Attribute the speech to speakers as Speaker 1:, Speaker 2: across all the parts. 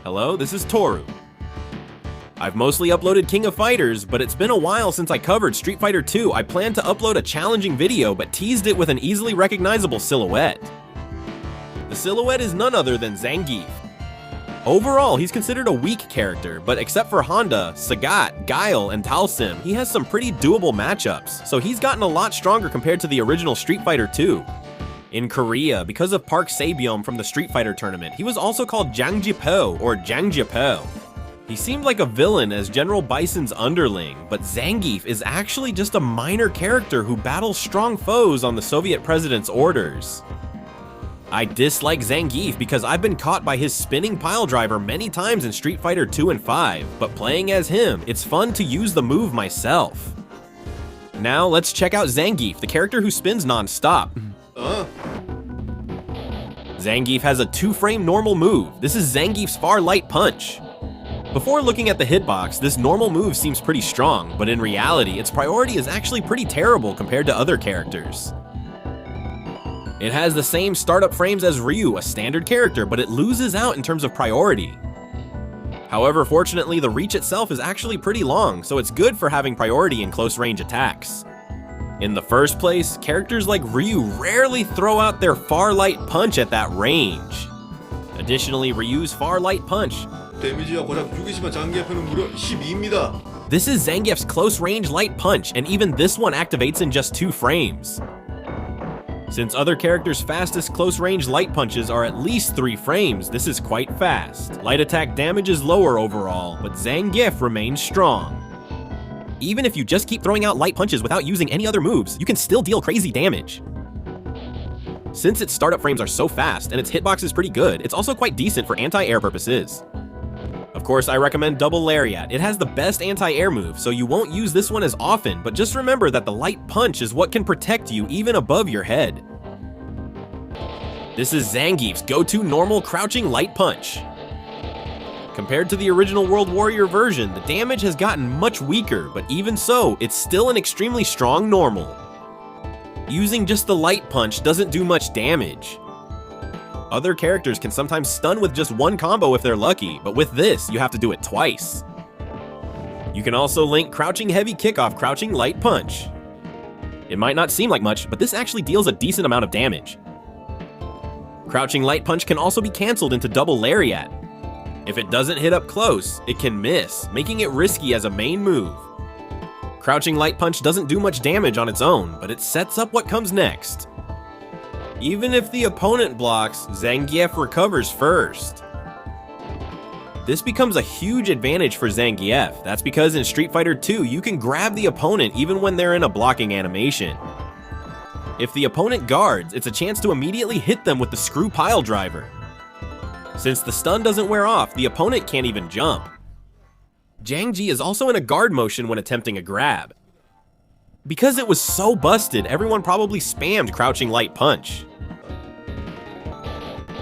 Speaker 1: Hello, this is Toru. I've mostly uploaded King of Fighters, but it's been a while since I covered Street Fighter 2. I planned to upload a challenging video, but teased it with an easily recognizable silhouette. The silhouette is none other than Zangief. Overall, he's considered a weak character, but except for Honda, Sagat, Guile, and Talsim, he has some pretty doable matchups, so he's gotten a lot stronger compared to the original Street Fighter 2. In Korea, because of Park Sabyom from the Street Fighter tournament, he was also called Jangjipeo or Jangjipeo. He seemed like a villain as General Bison's underling, but Zangief is actually just a minor character who battles strong foes on the Soviet president's orders. I dislike Zangief because I've been caught by his spinning Piledriver many times in Street Fighter 2 and 5, but playing as him, it's fun to use the move myself. Now let's check out Zangief, the character who spins non-stop. Zangief has a 2-frame normal move. This is Zangief's Far Light Punch. Before looking at the hitbox, this normal move seems pretty strong, but in reality, its priority is actually pretty terrible compared to other characters. It has the same startup frames as Ryu, a standard character, but it loses out in terms of priority. However, fortunately, the reach itself is actually pretty long, so it's good for having priority in close range attacks. In the first place, characters like Ryu rarely throw out their Far Light Punch at that range. Additionally, Ryu's Far Light Punch.
Speaker 2: 데미지가 고작 6이지만 장기에프는 무려 12입니다.
Speaker 1: This is Zangief's close range light punch, and even this one activates in just 2 frames. Since other characters' fastest close range light punches are at least 3 frames, this is quite fast. Light attack damage is lower overall, but Zangief remains strong. Even if you just keep throwing out light punches without using any other moves, you can still deal crazy damage. Since its startup frames are so fast and its hitbox is pretty good, it's also quite decent for anti-air purposes. Of course, I recommend Double Lariat. It has the best anti-air move, so you won't use this one as often, but just remember that the light punch is what can protect you even above your head. This is Zangief's go-to normal crouching light punch. Compared to the original World Warrior version, the damage has gotten much weaker, but even so, it's still an extremely strong normal. Using just the light punch doesn't do much damage. Other characters can sometimes stun with just 1 combo if they're lucky, but with this, you have to do it twice. You can also link Crouching Heavy Kick off Crouching Light Punch. It might not seem like much, but this actually deals a decent amount of damage. Crouching Light Punch can also be cancelled into Double Lariat. If it doesn't hit up close, it can miss, making it risky as a main move. Crouching Light Punch doesn't do much damage on its own, but it sets up what comes next. Even if the opponent blocks, Zangief recovers first. This becomes a huge advantage for Zangief. That's because in Street Fighter 2, you can grab the opponent even when they're in a blocking animation. If the opponent guards, it's a chance to immediately hit them with the Screw Piledriver. Since the stun doesn't wear off, the opponent can't even jump. Zangief is also in a guard motion when attempting a grab. Because it was so busted, everyone probably spammed Crouching Light Punch.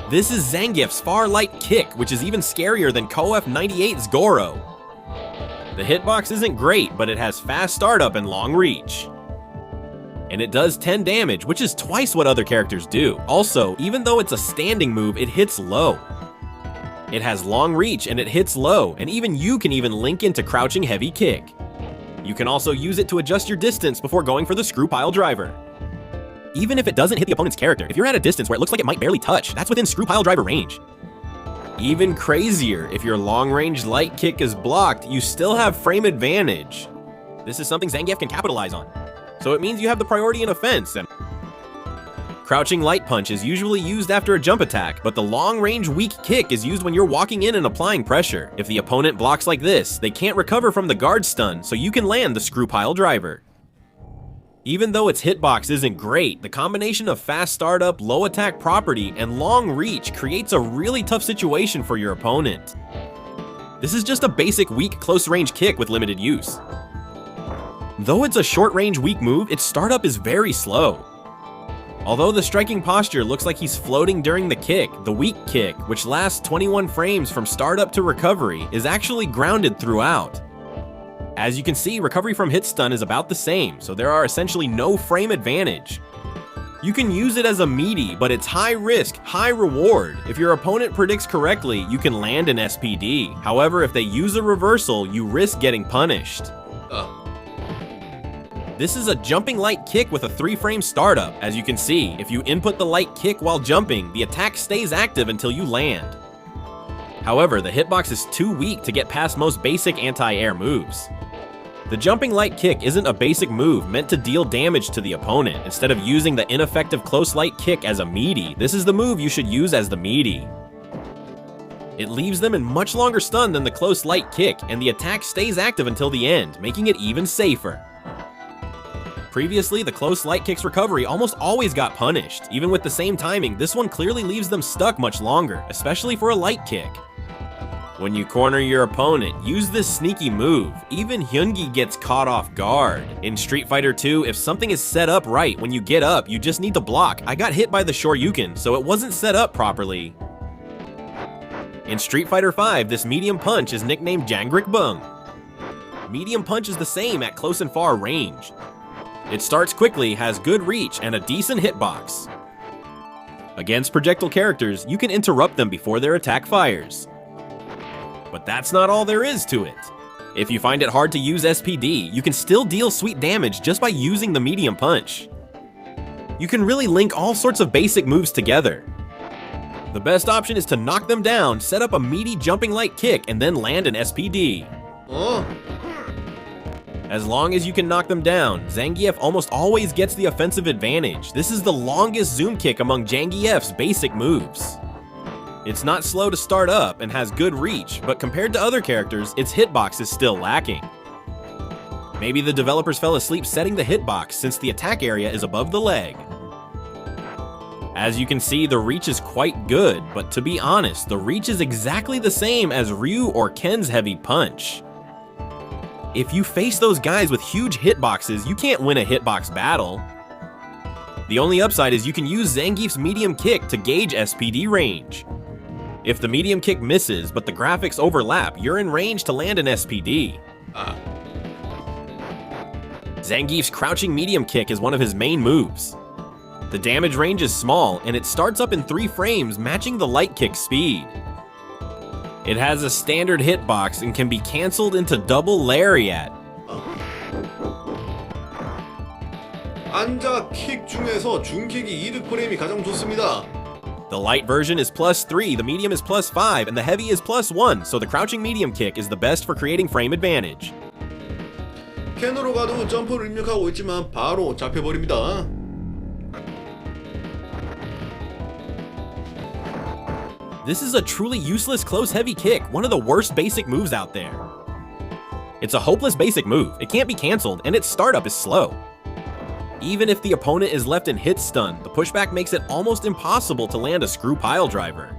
Speaker 1: This is Zangief's Far Light Kick, which is even scarier than KOF 98's Goro. The hitbox isn't great, but it has fast startup and long reach. And it does 10 damage, which is twice what other characters do. Also, even though it's a standing move, it hits low. It has long reach and it hits low, and even you can even link into Crouching Heavy Kick. You can also use it to adjust your distance before going for the Screw Piledriver. Even if it doesn't hit the opponent's character, if you're at a distance where it looks like it might barely touch, that's within Screw Piledriver range. Even crazier, if your long-range light kick is blocked, you still have frame advantage. This is something Zangief can capitalize on. So it means you have the priority in offense, and Crouching Light Punch is usually used after a jump attack, but the long-range weak kick is used when you're walking in and applying pressure. If the opponent blocks like this, they can't recover from the guard stun, so you can land the Screw Piledriver. Even though its hitbox isn't great, the combination of fast startup, low attack property, and long reach creates a really tough situation for your opponent. This is just a basic weak close-range kick with limited use. Though it's a short-range weak move, its startup is very slow. Although the striking posture looks like he's floating during the kick, the weak kick, which lasts 21 frames from startup to recovery, is actually grounded throughout. As you can see, recovery from hit stun is about the same, so there are essentially no frame advantage. You can use it as a meaty, but it's high risk, high reward. If your opponent predicts correctly, you can land an SPD. However, if they use a reversal, you risk getting punished. This is a jumping light kick with a 3-frame startup. As you can see, if you input the light kick while jumping, the attack stays active until you land. However, the hitbox is too weak to get past most basic anti-air moves. The jumping light kick isn't a basic move meant to deal damage to the opponent. Instead of using the ineffective close light kick as a meaty, this is the move you should use as the meaty. It leaves them in much longer stun than the close light kick, and the attack stays active until the end, making it even safer. Previously, the close light kick's recovery almost always got punished. Even with the same timing, this one clearly leaves them stuck much longer, especially for a light kick. When you corner your opponent, use this sneaky move. Even Hyungi gets caught off guard. In Street Fighter 2, if something is set up right, when you get up, you just need to block. I got hit by the Shoryuken, so it wasn't set up properly. In Street Fighter 5, this medium punch is nicknamed Jangrik Bung. Medium punch is the same at close and far range. It starts quickly, has good reach, and a decent hitbox. Against projectile characters, you can interrupt them before their attack fires. But that's not all there is to it. If you find it hard to use SPD, you can still deal sweet damage just by using the medium punch. You can really link all sorts of basic moves together. The best option is to knock them down, set up a meaty jumping light kick, and then land an SPD. As long as you can knock them down, Zangief almost always gets the offensive advantage. This is the longest zoom kick among Zangief's basic moves. It's not slow to start up and has good reach, but compared to other characters, its hitbox is still lacking. Maybe the developers fell asleep setting the hitbox since the attack area is above the leg. As you can see, the reach is quite good, but to be honest, the reach is exactly the same as Ryu or Ken's heavy punch. If you face those guys with huge hitboxes, you can't win a hitbox battle. The only upside is you can use Zangief's medium kick to gauge SPD range. If the medium kick misses, but the graphics overlap, you're in range to land an SPD. Zangief's crouching medium kick is one of his main moves. The damage range is small, and it starts up in 3 frames, matching the light kick speed. It has a standard hitbox and can be cancelled into double lariat.
Speaker 2: 안자 킥 중에서 중킥이 이득 프레임이 가장 좋습니다.
Speaker 1: The light version is +3, the medium is +5, and the heavy is +1, so the crouching medium kick is the best for creating frame advantage.
Speaker 2: 캔으로 가도 점프를 입력하고 있지만 바로 잡혀버립니다.
Speaker 1: This is a truly useless close heavy kick, one of the worst basic moves out there. It's a hopeless basic move, it can't be cancelled, and its startup is slow. Even if the opponent is left in hit stun, the pushback makes it almost impossible to land a screw Piledriver.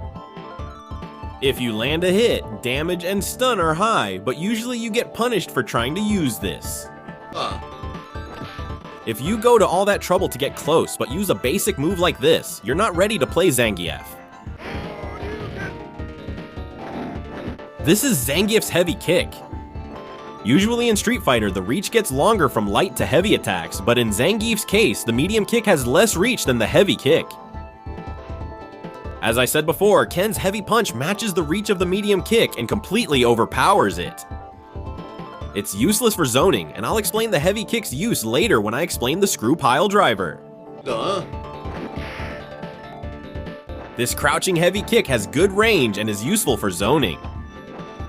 Speaker 1: If you land a hit, damage and stun are high, but usually you get punished for trying to use this. If you go to all that trouble to get close but use a basic move like this, you're not ready to play Zangief. This is Zangief's heavy kick. Usually in Street Fighter, the reach gets longer from light to heavy attacks, but in Zangief's case, the medium kick has less reach than the heavy kick. As I said before, Ken's heavy punch matches the reach of the medium kick and completely overpowers it. It's useless for zoning, and I'll explain the heavy kick's use later when I explain the screw Piledriver. This crouching heavy kick has good range and is useful for zoning.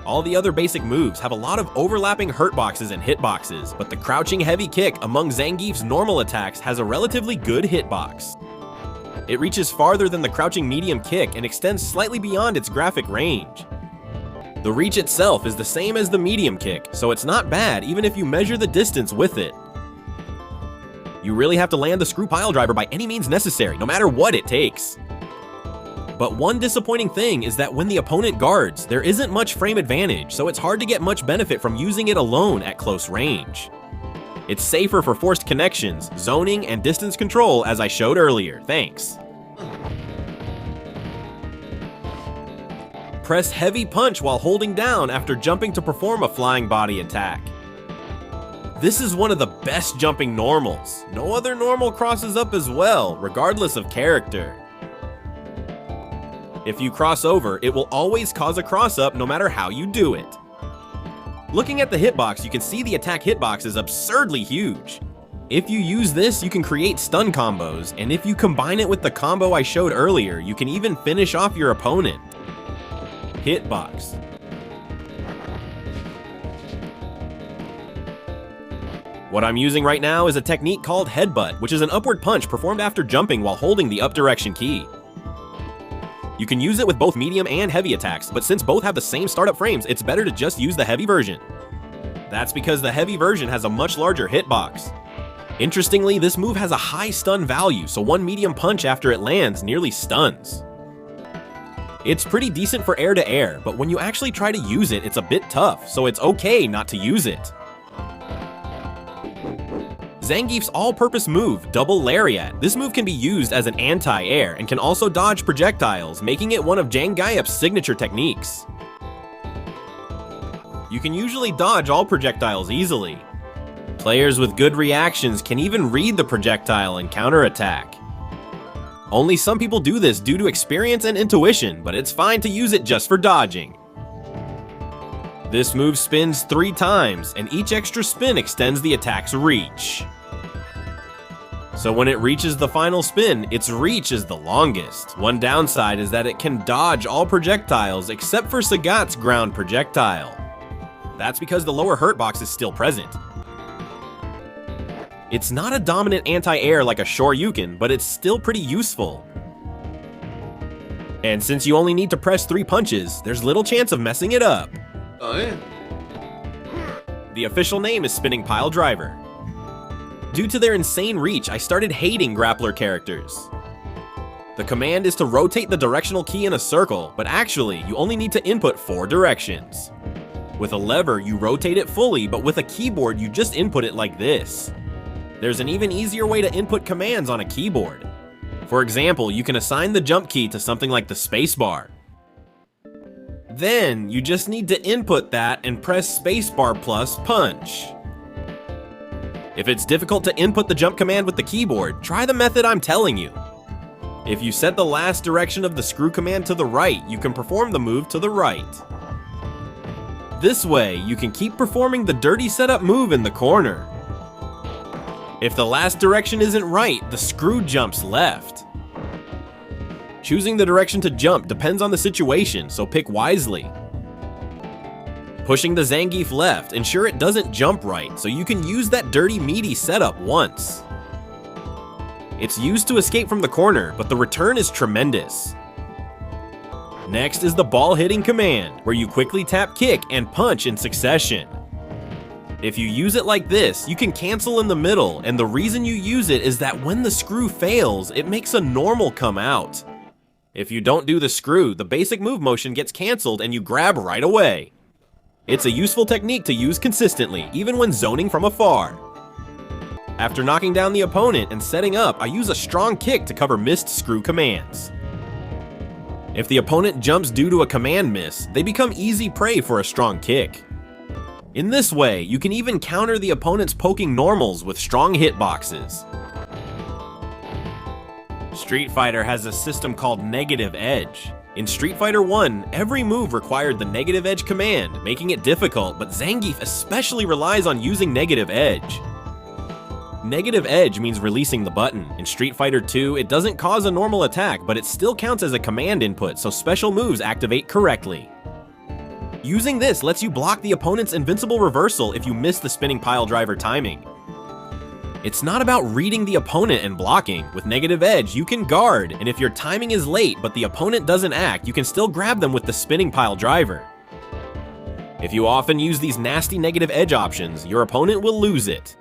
Speaker 1: All the other basic moves have a lot of overlapping hurtboxes and hitboxes, but the crouching heavy kick among Zangief's normal attacks has a relatively good hitbox. It reaches farther than the crouching medium kick and extends slightly beyond its graphic range. The reach itself is the same as the medium kick, so it's not bad even if you measure the distance with it. You really have to land the screw Piledriver by any means necessary, no matter what it takes. But one disappointing thing is that when the opponent guards, there isn't much frame advantage, so it's hard to get much benefit from using it alone at close range. It's safer for forced connections, zoning, and distance control as I showed earlier. Thanks. Press heavy punch while holding down after jumping to perform a flying body attack. This is one of the best jumping normals. No other normal crosses up as well, regardless of character. If you cross over, it will always cause a cross up no matter how you do it. Looking at the hitbox, you can see the attack hitbox is absurdly huge. If you use this, you can create stun combos, and if you combine it with the combo I showed earlier, you can even finish off your opponent. Hitbox. What I'm using right now is a technique called headbutt, which is an upward punch performed after jumping while holding the up direction key. You can use it with both medium and heavy attacks, but since both have the same startup frames, it's better to just use the heavy version. That's because the heavy version has a much larger hitbox. Interestingly, this move has a high stun value, so one medium punch after it lands nearly stuns. It's pretty decent for air to air, but when you actually try to use it, it's a bit tough, so it's okay not to use it. Zangief's all-purpose move, Double Lariat. This move can be used as an anti-air and can also dodge projectiles, making it one of Zangief's signature techniques. You can usually dodge all projectiles easily. Players with good reactions can even read the projectile and counterattack. Only some people do this due to experience and intuition, but it's fine to use it just for dodging. This move spins 3 times, and each extra spin extends the attack's reach. So when it reaches the final spin, its reach is the longest. One downside is that it can dodge all projectiles except for Sagat's ground projectile. That's because the lower hurt box is still present. It's not a dominant anti-air like a Shoryuken, but it's still pretty useful. And since you only need to press 3 punches, there's little chance of messing it up. The official name is Spinning Piledriver. Due to their insane reach, I started hating grappler characters. The command is to rotate the directional key in a circle, but actually, you only need to input 4 directions. With a lever, you rotate it fully, but with a keyboard, you just input it like this. There's an even easier way to input commands on a keyboard. For example, you can assign the jump key to something like the spacebar. Then, you just need to input that and press spacebar plus punch. If it's difficult to input the jump command with the keyboard, try the method I'm telling you. If you set the last direction of the screw command to the right, you can perform the move to the right. This way, you can keep performing the dirty setup move in the corner. If the last direction isn't right, the screw jumps left. Choosing the direction to jump depends on the situation, so pick wisely. Pushing the Zangief left, ensure it doesn't jump right, so you can use that dirty meaty setup once. It's used to escape from the corner, but the return is tremendous. Next is the ball hitting command, where you quickly tap kick and punch in succession. If you use it like this, you can cancel in the middle, and the reason you use it is that when the screw fails, it makes a normal come out. If you don't do the screw, the basic move motion gets canceled and you grab right away. It's a useful technique to use consistently, even when zoning from afar. After knocking down the opponent and setting up, I use a strong kick to cover missed screw commands. If the opponent jumps due to a command miss, they become easy prey for a strong kick. In this way, you can even counter the opponent's poking normals with strong hitboxes. Street Fighter has a system called Negative Edge. In Street Fighter 1, every move required the Negative Edge command, making it difficult, but Zangief especially relies on using Negative Edge. Negative Edge means releasing the button. In Street Fighter 2, it doesn't cause a normal attack, but it still counts as a command input, so special moves activate correctly. Using this lets you block the opponent's invincible reversal if you miss the spinning piledriver timing. It's not about reading the opponent and blocking. With Negative Edge, you can guard, and if your timing is late but the opponent doesn't act, you can still grab them with the spinning piledriver. If you often use these nasty Negative Edge options, your opponent will lose it.